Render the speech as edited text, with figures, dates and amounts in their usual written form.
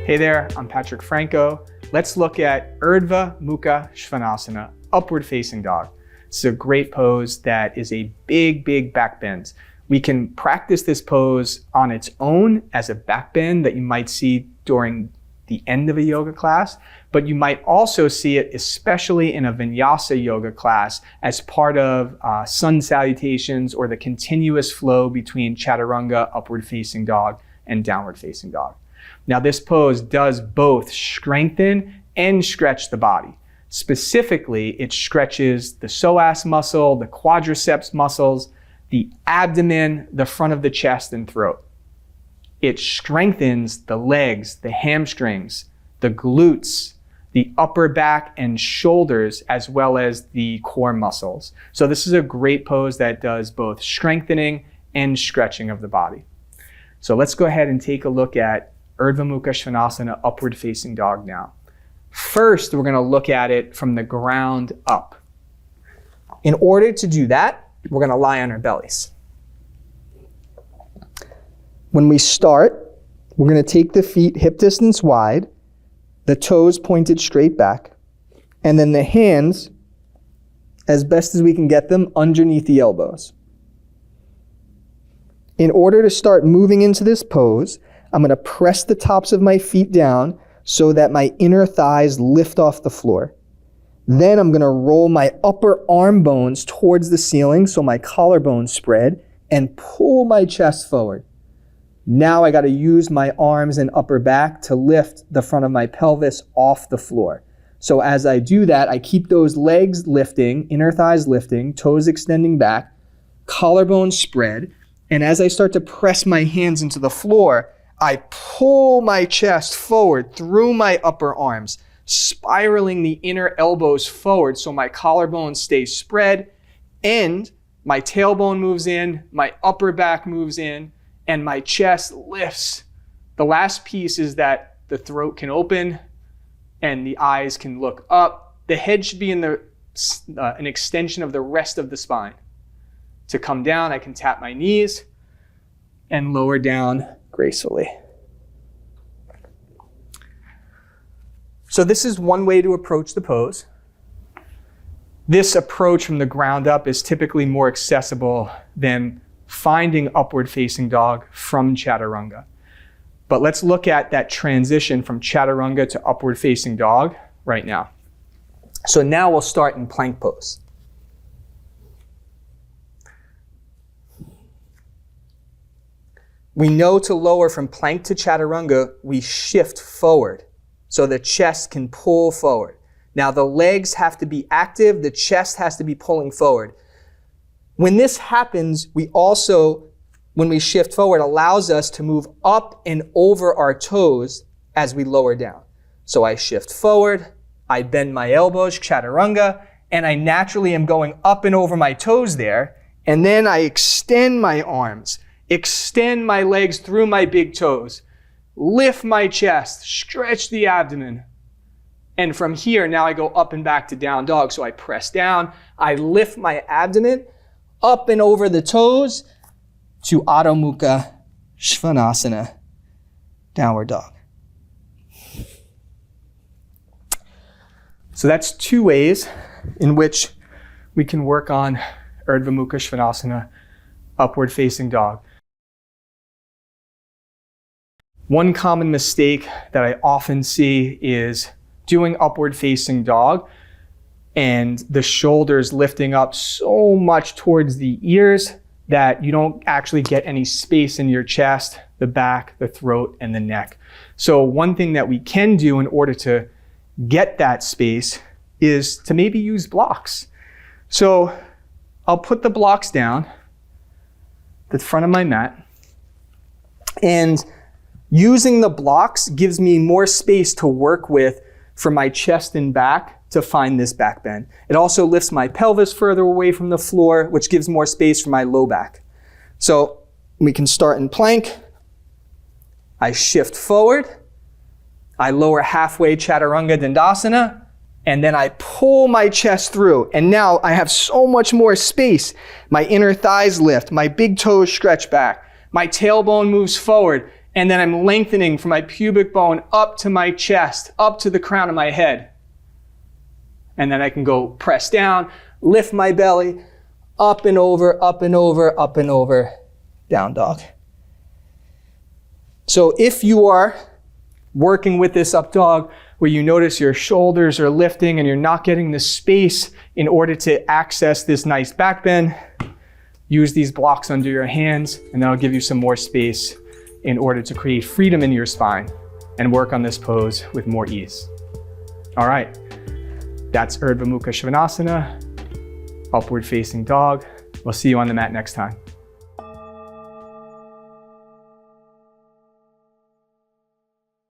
Hey there, I'm Patrick Franco. Let's look at Urdhva Mukha Svanasana, upward facing dog. It's a great pose that is a big back bend. We can practice this pose on its own as a back bend that you might see during the end of a yoga class, but you might also see it especially in a vinyasa yoga class as part of sun salutations or the continuous flow between chaturanga, upward facing dog, and downward facing dog. Now this pose does both strengthen and stretch the body. Specifically, it stretches the psoas muscle, the quadriceps muscles, the abdomen, the front of the chest and throat. It strengthens the legs, the hamstrings, the glutes, the upper back and shoulders, as well as the core muscles. So this is a great pose that does both strengthening and stretching of the body. So let's go ahead and take a look at Urdhva Mukha Svanasana, upward facing dog now. First, we're going to look at it from the ground up. In order to do that, we're going to lie on our bellies. When we start, we're going to take the feet hip distance wide, the toes pointed straight back, and then the hands, as best as we can get them, underneath the elbows. In order to start moving into this pose, I'm going to press the tops of my feet down so that my inner thighs lift off the floor. Then I'm going to roll my upper arm bones towards the ceiling so my collarbones spread and pull my chest forward. Now I got to use my arms and upper back to lift the front of my pelvis off the floor. So as I do that, I keep those legs lifting, inner thighs lifting, toes extending back, collarbones spread. And as I start to press my hands into the floor, I pull my chest forward through my upper arms, spiraling the inner elbows forward so my collarbone stays spread and my tailbone moves in, my upper back moves in, and my chest lifts. The last piece is that the throat can open and the eyes can look up. The head should be in an extension of the rest of the spine. To come down, I can tap my knees and lower down gracefully. So this is one way to approach the pose. This approach from the ground up is typically more accessible than finding upward facing dog from chaturanga. But let's look at that transition from chaturanga to upward facing dog right now. So now we'll start in plank pose. We know to lower from plank to chaturanga, we shift forward so the chest can pull forward. Now the legs have to be active, the chest has to be pulling forward. When this happens, when we shift forward, allows us to move up and over our toes as we lower down. So I shift forward, I bend my elbows, chaturanga, and I naturally am going up and over my toes there, and then I extend my arms. Extend my legs through my big toes. Lift my chest. Stretch the abdomen. And from here, now I go up and back to down dog. So I press down. I lift my abdomen up and over the toes to Urdhva Mukha Svanasana, downward dog. So that's two ways in which we can work on Urdhva Mukha Svanasana, upward facing dog. One common mistake that I often see is doing upward facing dog and the shoulders lifting up so much towards the ears that you don't actually get any space in your chest, the back, the throat, and the neck. So one thing that we can do in order to get that space is to maybe use blocks. So I'll put the blocks down at the front of my mat, and using the blocks gives me more space to work with for my chest and back to find this back bend. It also lifts my pelvis further away from the floor, which gives more space for my low back. So we can start in plank. I shift forward. I lower halfway chaturanga dandasana, and then I pull my chest through. And now I have so much more space. My inner thighs lift, my big toes stretch back, my tailbone moves forward, And then I'm lengthening from my pubic bone up to my chest, up to the crown of my head. And then I can go press down, lift my belly, up and over, up and over, up and over, down dog. So if you are working with this up dog where you notice your shoulders are lifting and you're not getting the space in order to access this nice back bend, use these blocks under your hands and that'll give you some more space in order to create freedom in your spine and work on this pose with more ease. All right, that's Urdhva Mukha Svanasana, upward facing dog. We'll see you on the mat next time.